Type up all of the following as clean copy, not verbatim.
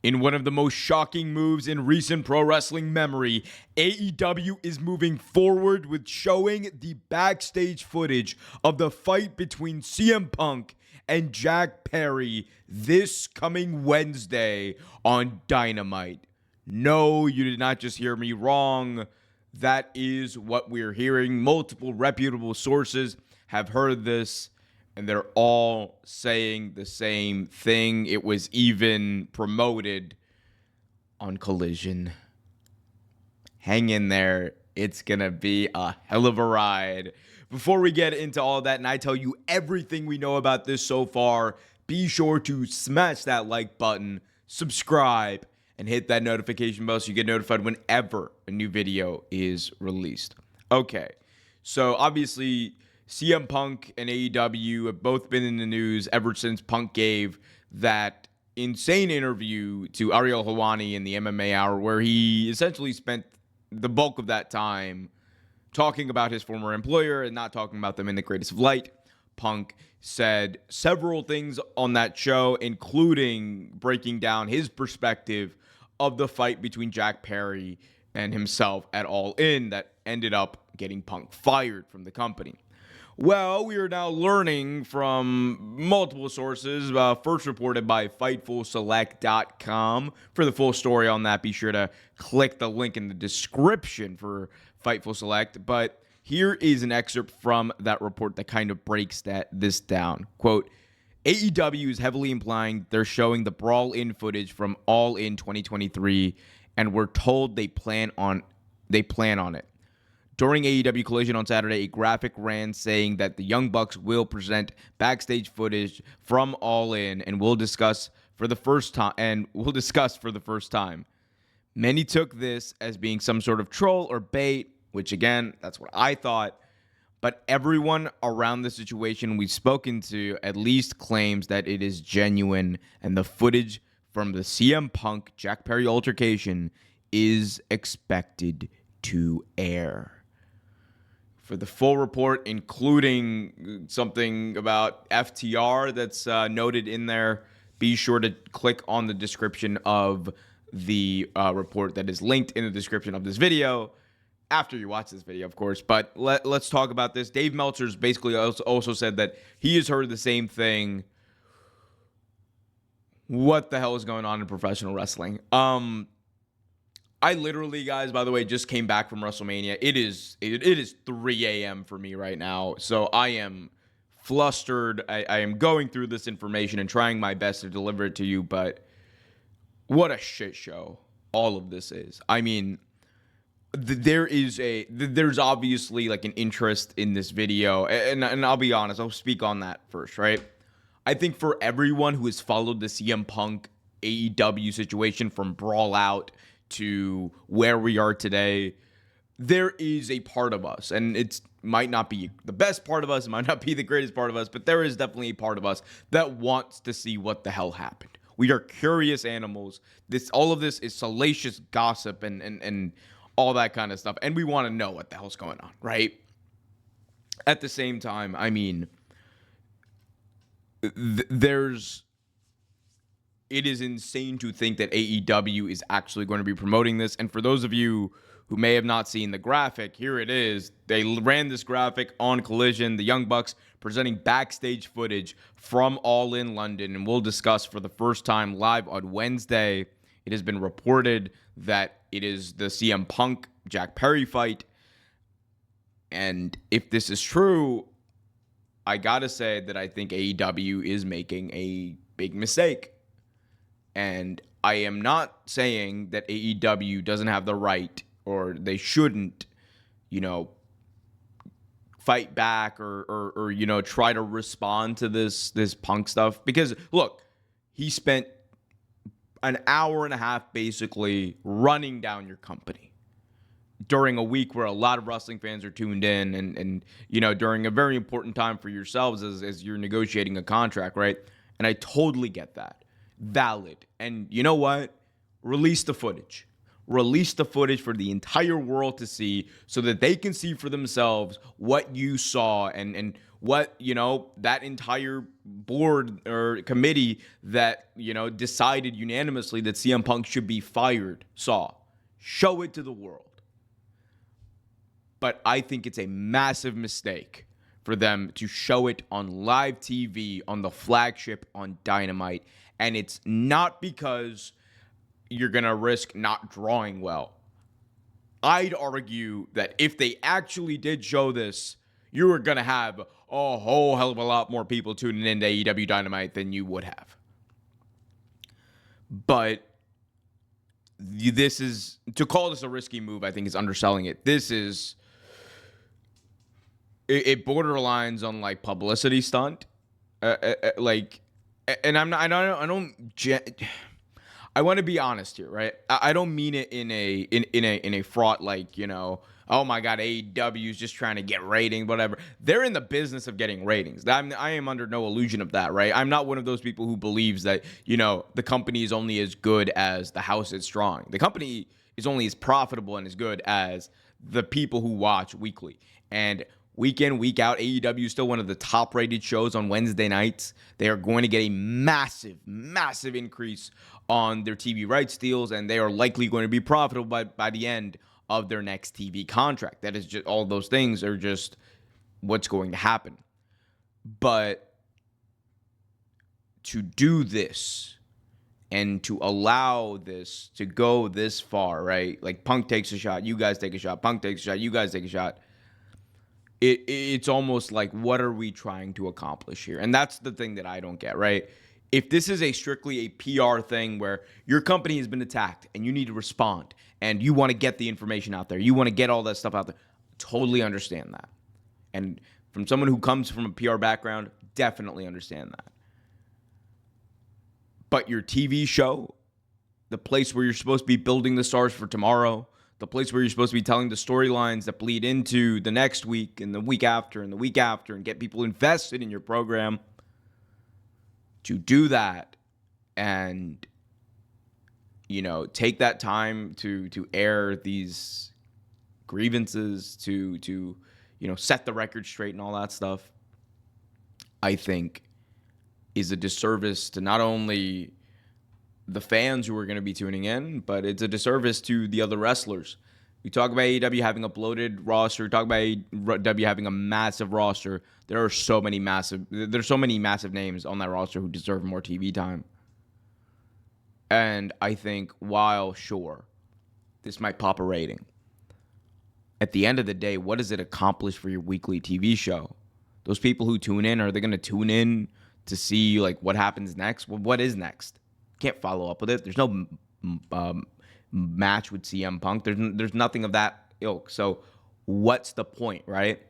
In one of the most shocking moves in recent pro wrestling memory, AEW is moving forward with showing the backstage footage of the fight between CM Punk and Jack Perry this coming Wednesday on Dynamite. No, you did not just hear me wrong. That is what we're hearing. Multiple reputable sources have heard this, and they're all saying the same thing. It was even promoted on Collision. Hang in there. It's going to be a hell of a ride. Before we get into all that and I tell you everything we know about this so far, be sure to smash that like button, subscribe, and hit that notification bell so you get notified whenever a new video is released. Okay, so obviously CM Punk and AEW have both been in the news ever since Punk gave that insane interview to Ariel Helwani in the MMA Hour, where he essentially spent the bulk of that time talking about his former employer and not talking about them in the greatest of light. Punk said several things on that show, including breaking down his perspective of the fight between Jack Perry and himself at All In that ended up getting Punk fired from the company. Well, we are now learning from multiple sources, first reported by FightfulSelect.com. For the full story on that, be sure to click the link in the description for Fightful Select. But here is an excerpt from that report that kind of breaks this down. Quote, AEW is heavily implying they're showing the Brawl In footage from All In 2023, and we're told they plan on it. During AEW Collision on Saturday, a graphic ran saying that the Young Bucks will present backstage footage from All In and we'll discuss for the first time. Many took this as being some sort of troll or bait, which again, that's what I thought. But everyone around the situation we've spoken to at least claims that it is genuine, and the footage from the CM Punk Jack Perry altercation is expected to air. For the full report, including something about FTR that's noted in there, be sure to click on the description of the report that is linked in the description of this video after you watch this video, of course. But let's talk about this. Dave Meltzer's basically also said that he has heard the same thing. What the hell is going on in professional wrestling? I literally, guys, by the way, just came back from WrestleMania. It is 3 a.m. for me right now, so I am flustered. I am going through this information and trying my best to deliver it to you, but what a shit show all of this is. I mean, there's obviously like an interest in this video, and I'll be honest, I'll speak on that first, right? I think for everyone who has followed the CM Punk AEW situation from Brawl Out to where we are today, there is a part of us, and it might not be the best part of us, it might not be the greatest part of us, but there is definitely a part of us that wants to see what the hell happened. We are curious animals. All of this is salacious gossip and all that kind of stuff, and we want to know what the hell's going on, right? At the same time, I mean, it is insane to think that AEW is actually going to be promoting this. And for those of you who may have not seen the graphic, here it is. They ran this graphic on Collision, the Young Bucks presenting backstage footage from All In London. And we'll discuss for the first time live on Wednesday. It has been reported that it is the CM Punk Jack Perry fight. And if this is true, I gotta say that I think AEW is making a big mistake. And I am not saying that AEW doesn't have the right or they shouldn't, fight back or try to respond to this Punk stuff. Because, look, he spent an hour and a half basically running down your company during a week where a lot of wrestling fans are tuned in and during a very important time for yourselves as you're negotiating a contract, right? And I totally get that. Valid. And you know what? Release the footage. Release the footage for the entire world to see so that they can see for themselves what you saw and what, that entire board or committee that, decided unanimously that CM Punk should be fired saw. Show it to the world. But I think it's a massive mistake for them to show it on live TV, on the flagship, on Dynamite. And it's not because you're going to risk not drawing well. I'd argue that if they actually did show this, you were going to have a whole hell of a lot more people tuning into AEW Dynamite than you would have. But this is, to call this a risky move, I think is underselling it. This is, it borderlines on like publicity stunt. And I want to be honest here, right? I don't mean it in a fraught like, oh my God, AEW is just trying to get ratings, whatever. They're in the business of getting ratings. I am under no illusion of that, right? I'm not one of those people who believes that, the company is only as good as the house it's drawing. The company is only as profitable and as good as the people who watch weekly. And week in, week out, AEW is still one of the top-rated shows on Wednesday nights. They are going to get a massive, massive increase on their TV rights deals, and they are likely going to be profitable by the end of their next TV contract. That is just, all those things are just what's going to happen. But to do this and to allow this to go this far, right? Like Punk takes a shot, you guys take a shot, Punk takes a shot, you guys take a shot. It's almost like, what are we trying to accomplish here? And that's the thing that I don't get, right? If this is strictly a PR thing where your company has been attacked and you need to respond and you want to get the information out there, you want to get all that stuff out there, totally understand that. And from someone who comes from a PR background, definitely understand that. But your TV show, the place where you're supposed to be building the stars for tomorrow, the place where you're supposed to be telling the storylines that bleed into the next week and the week after and the week after and get people invested in your program, to do that and, take that time to air these grievances, to set the record straight and all that stuff, I think is a disservice to not only the fans who are going to be tuning in, but it's a disservice to the other wrestlers. We talk about AEW having a bloated roster. We talk about AEW having a massive roster. There's so many massive names on that roster who deserve more TV time. And I think while, sure, this might pop a rating, at the end of the day, what does it accomplish for your weekly TV show? Those people who tune in, are they going to tune in to see like what happens next? Well, what is next? Can't follow up with it. There's no match with CM Punk. There's nothing of that ilk. So what's the point, right?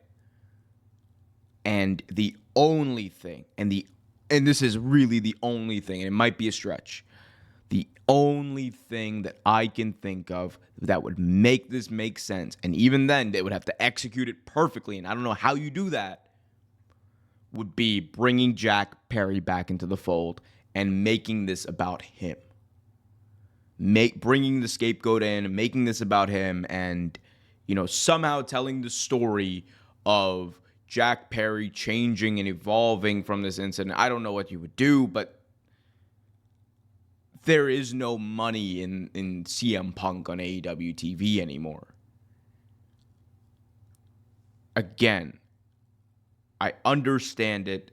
And the only thing, and this is really the only thing, and it might be a stretch, the only thing that I can think of that would make this make sense, and even then they would have to execute it perfectly, and I don't know how you do that, would be bringing Jack Perry back into the fold and making this about him. Bringing the scapegoat in and making this about him and, somehow telling the story of Jack Perry changing and evolving from this incident. I don't know what you would do, but there is no money in CM Punk on AEW TV anymore. Again, I understand it,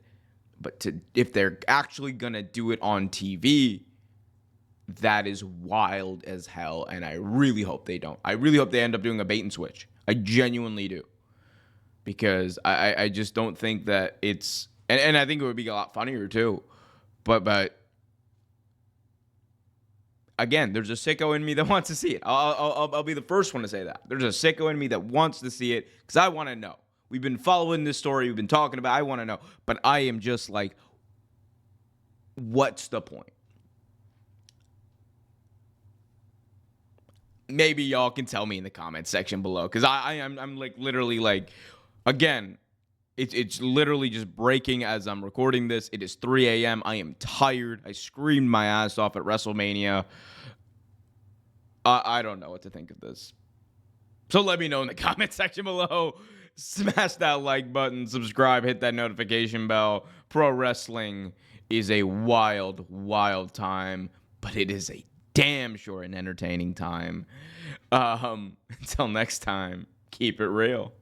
but if they're actually going to do it on TV, that is wild as hell, and I really hope they don't. I really hope they end up doing a bait and switch. I genuinely do. Because I just don't think that it's... And I think it would be a lot funnier, too. But again, there's a sicko in me that wants to see it. I'll be the first one to say that. There's a sicko in me that wants to see it because I want to know. We've been following this story. We've been talking about it. I want to know. But I am just like, what's the point? Maybe y'all can tell me in the comments section below. Because I'm like literally like, again, it's literally just breaking as I'm recording this. It is 3 a.m. I am tired. I screamed my ass off at WrestleMania. I don't know what to think of this. So let me know in the comment section below. Smash that like button, subscribe, hit that notification bell. Pro wrestling is a wild, wild time, but it is a damn sure an entertaining time. Until next time, keep it real.